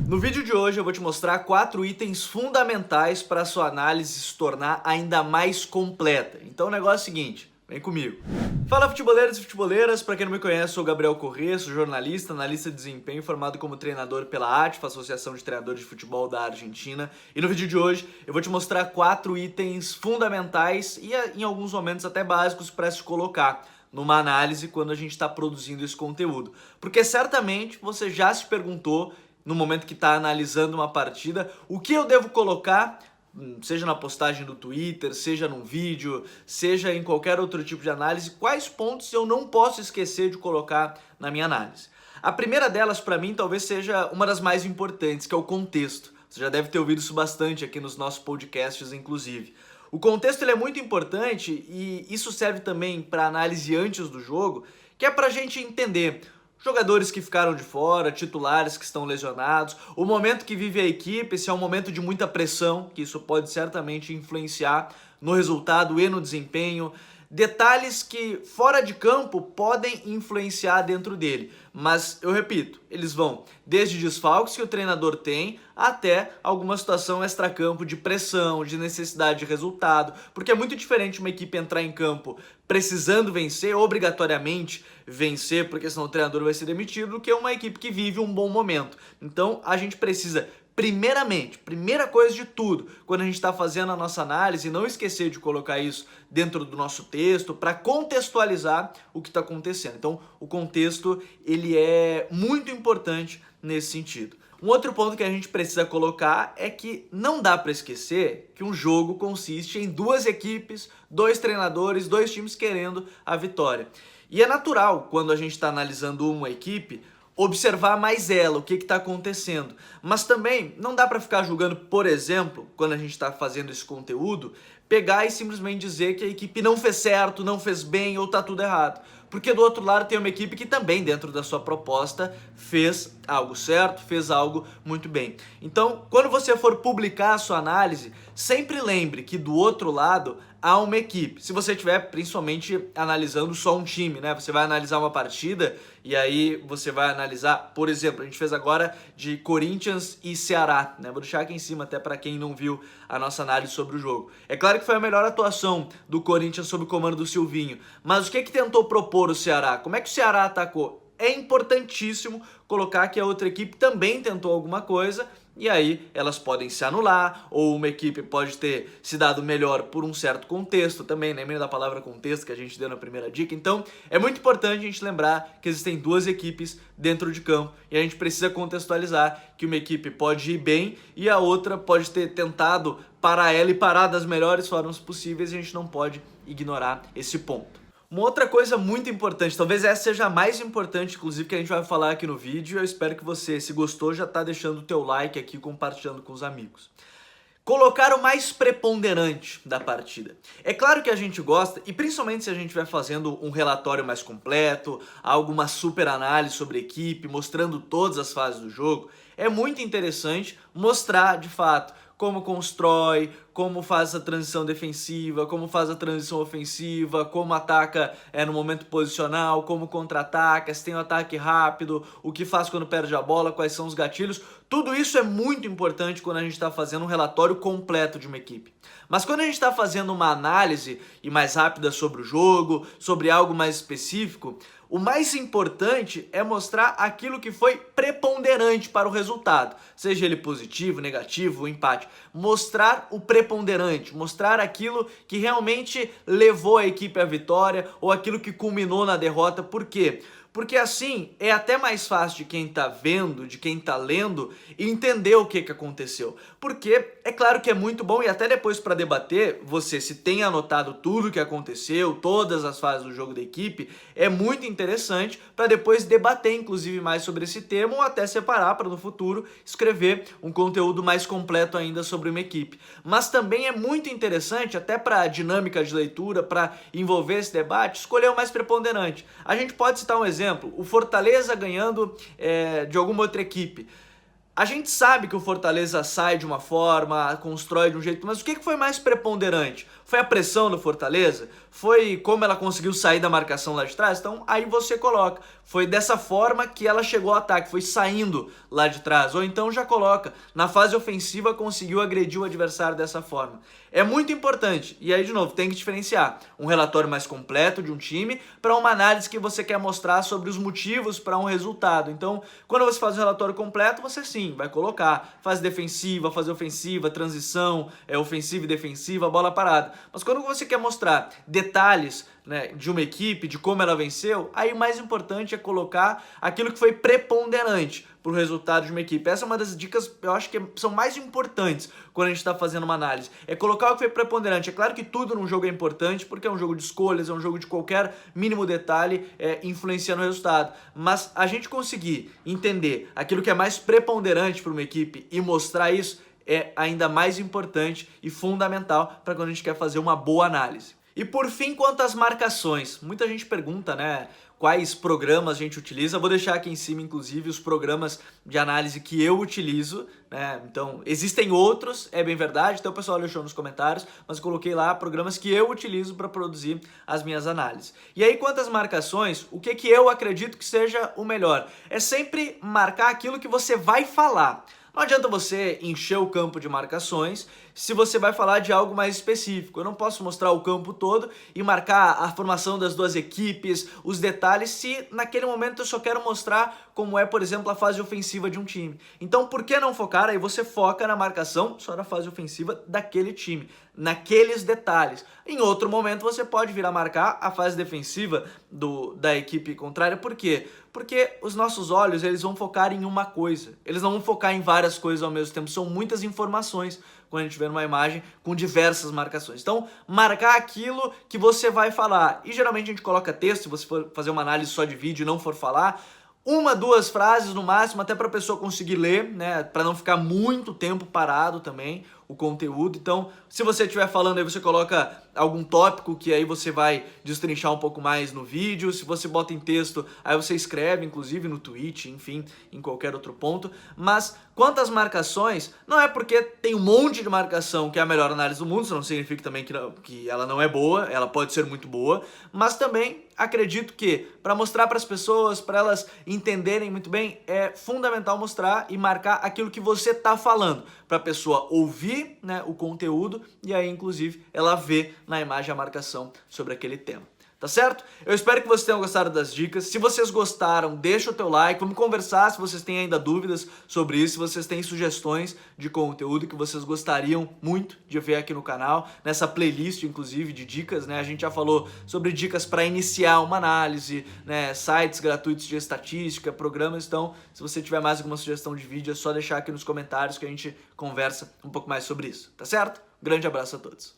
No vídeo de hoje eu vou te mostrar 4 itens fundamentais para a sua análise se tornar ainda mais completa. Então o negócio é o seguinte, vem comigo. Fala futeboleiros e futeboleiras, para quem não me conhece, sou o Gabriel Corrêa, sou jornalista, analista de desempenho, formado como treinador pela ATFA, Associação de Treinadores de Futebol da Argentina. E no vídeo de hoje eu vou te mostrar 4 itens fundamentais e em alguns momentos até básicos para se colocar numa análise quando a gente está produzindo esse conteúdo. Porque certamente você já se perguntou, no momento que está analisando uma partida, o que eu devo colocar, seja na postagem do Twitter, seja num vídeo, seja em qualquer outro tipo de análise, quais pontos eu não posso esquecer de colocar na minha análise. A primeira delas, para mim, talvez seja uma das mais importantes, que é o contexto. Você já deve ter ouvido isso bastante aqui nos nossos podcasts, inclusive. O contexto ele é muito importante e isso serve também para análise antes do jogo, que é para a gente entender jogadores que ficaram de fora, titulares que estão lesionados, o momento que vive a equipe, se é um momento de muita pressão, que isso pode certamente influenciar no resultado e no desempenho, detalhes que fora de campo podem influenciar dentro dele, mas eu repito, eles vão desde desfalques que o treinador tem até alguma situação extracampo de pressão, de necessidade de resultado, porque é muito diferente uma equipe entrar em campo precisando vencer, obrigatoriamente vencer, porque senão o treinador vai ser demitido, do que uma equipe que vive um bom momento. Então a gente precisa, primeiramente, primeira coisa de tudo, quando a gente está fazendo a nossa análise, não esquecer de colocar isso dentro do nosso texto para contextualizar o que está acontecendo. Então, o contexto ele é muito importante nesse sentido. Um outro ponto que a gente precisa colocar é que não dá para esquecer que um jogo consiste em 2 equipes, 2 treinadores, 2 times querendo a vitória. E é natural, quando a gente está analisando uma equipe, observar mais ela, o que está acontecendo. Mas também não dá para ficar julgando, por exemplo, quando a gente está fazendo esse conteúdo, pegar e simplesmente dizer que a equipe não fez certo, não fez bem ou está tudo errado. Porque do outro lado tem uma equipe que também, dentro da sua proposta, fez algo certo, fez algo muito bem. Então, quando você for publicar a sua análise, sempre lembre que do outro lado há uma equipe. Se você estiver principalmente analisando só um time, né? Você vai analisar uma partida e aí você vai analisar, por exemplo, a gente fez agora de Corinthians e Ceará, né? Vou deixar aqui em cima até para quem não viu a nossa análise sobre o jogo. É claro que foi a melhor atuação do Corinthians sob o comando do Silvinho, mas o que tentou propor o Ceará? Como é que o Ceará atacou? É importantíssimo colocar que a outra equipe também tentou alguma coisa e aí elas podem se anular, ou uma equipe pode ter se dado melhor por um certo contexto também, lembrem da palavra contexto que a gente deu na primeira dica. Então é muito importante a gente lembrar que existem 2 equipes dentro de campo e a gente precisa contextualizar que uma equipe pode ir bem e a outra pode ter tentado parar ela e parar das melhores formas possíveis e a gente não pode ignorar esse ponto. Uma outra coisa muito importante, talvez essa seja a mais importante, inclusive, que a gente vai falar aqui no vídeo, eu espero que você, se gostou, já tá deixando o teu like aqui e compartilhando com os amigos. Colocar o mais preponderante da partida. É claro que a gente gosta, e principalmente se a gente vai fazendo um relatório mais completo, alguma super análise sobre a equipe, mostrando todas as fases do jogo, é muito interessante mostrar, de fato, como constrói, como faz a transição defensiva, como faz a transição ofensiva, como ataca no momento posicional, como contra-ataca, se tem um ataque rápido, o que faz quando perde a bola, quais são os gatilhos. Tudo isso é muito importante quando a gente está fazendo um relatório completo de uma equipe. Mas quando a gente está fazendo uma análise e mais rápida sobre o jogo, sobre algo mais específico, o mais importante é mostrar aquilo que foi preponderante para o resultado, seja ele positivo, negativo, empate. Mostrar o preponderante, mostrar aquilo que realmente levou a equipe à vitória ou aquilo que culminou na derrota. Por quê? Porque assim é até mais fácil de quem tá vendo, de quem tá lendo, entender o que aconteceu. Porque é claro que é muito bom, e até depois para debater, você se tem anotado tudo o que aconteceu, todas as fases do jogo da equipe, é muito interessante para depois debater inclusive mais sobre esse tema ou até separar para no futuro escrever um conteúdo mais completo ainda sobre uma equipe. Mas também é muito interessante, até para a dinâmica de leitura, para envolver esse debate, escolher o mais preponderante. A gente pode citar um exemplo, o Fortaleza ganhando de alguma outra equipe. A gente sabe que o Fortaleza sai de uma forma, constrói de um jeito, mas o que foi mais preponderante? Foi a pressão do Fortaleza? Foi como ela conseguiu sair da marcação lá de trás? Então aí você coloca, foi dessa forma que ela chegou ao ataque, foi saindo lá de trás. Ou então já coloca, na fase ofensiva conseguiu agredir o adversário dessa forma. É muito importante, e aí de novo, tem que diferenciar um relatório mais completo de um time para uma análise que você quer mostrar sobre os motivos para um resultado. Então, quando você faz o relatório completo, você sim, vai colocar fase defensiva, fase ofensiva, transição, ofensiva e defensiva, bola parada. Mas quando você quer mostrar detalhes, né, de uma equipe, de como ela venceu, aí o mais importante é colocar aquilo que foi preponderante para o resultado de uma equipe. Essa é uma das dicas, eu acho que são mais importantes quando a gente está fazendo uma análise. É colocar o que foi preponderante. É claro que tudo num jogo é importante, porque é um jogo de escolhas, é um jogo de qualquer mínimo detalhe influencia no resultado. Mas a gente conseguir entender aquilo que é mais preponderante para uma equipe e mostrar isso é ainda mais importante e fundamental para quando a gente quer fazer uma boa análise. E por fim, quanto às marcações, muita gente pergunta, né, quais programas a gente utiliza. Vou deixar aqui em cima, inclusive, os programas de análise que eu utilizo, né? Então, existem outros, é bem verdade, então o pessoal deixou nos comentários, mas eu coloquei lá programas que eu utilizo para produzir as minhas análises. E aí, quanto às marcações, o que eu acredito que seja o melhor? É sempre marcar aquilo que você vai falar. Não adianta você encher o campo de marcações se você vai falar de algo mais específico. Eu não posso mostrar o campo todo e marcar a formação das duas equipes, os detalhes, se naquele momento eu só quero mostrar como é, por exemplo, a fase ofensiva de um time. Então, por que não focar? Aí você foca na marcação só da fase ofensiva daquele time, naqueles detalhes. Em outro momento você pode vir a marcar a fase defensiva da equipe contrária. Por quê? Porque os nossos olhos, eles vão focar em uma coisa. Eles não vão focar em várias coisas ao mesmo tempo. São muitas informações quando a gente vê numa imagem com diversas marcações. Então, marcar aquilo que você vai falar. E geralmente a gente coloca texto, se você for fazer uma análise só de vídeo e não for falar, uma, duas frases no máximo, até para a pessoa conseguir ler, né, para não ficar muito tempo parado também o conteúdo. Então, se você estiver falando aí, você coloca algum tópico que aí você vai destrinchar um pouco mais no vídeo. Se você bota em texto, aí você escreve, inclusive no tweet, enfim, em qualquer outro ponto. Mas quanto às marcações, não é porque tem um monte de marcação que é a melhor análise do mundo, isso não significa também que ela não é boa, ela pode ser muito boa, mas também acredito que para mostrar para as pessoas, para elas entenderem muito bem, é fundamental mostrar e marcar aquilo que você está falando, para a pessoa ouvir, né, o conteúdo e aí, inclusive, ela vê na imagem a marcação sobre aquele tema. Tá certo? Eu espero que vocês tenham gostado das dicas. Se vocês gostaram, deixa o teu like. Vamos conversar se vocês têm ainda dúvidas sobre isso, se vocês têm sugestões de conteúdo que vocês gostariam muito de ver aqui no canal, nessa playlist, inclusive, de dicas, né? A gente já falou sobre dicas para iniciar uma análise, né? Sites gratuitos de estatística, programas. Então, se você tiver mais alguma sugestão de vídeo, é só deixar aqui nos comentários que a gente conversa um pouco mais sobre isso. Tá certo? Grande abraço a todos.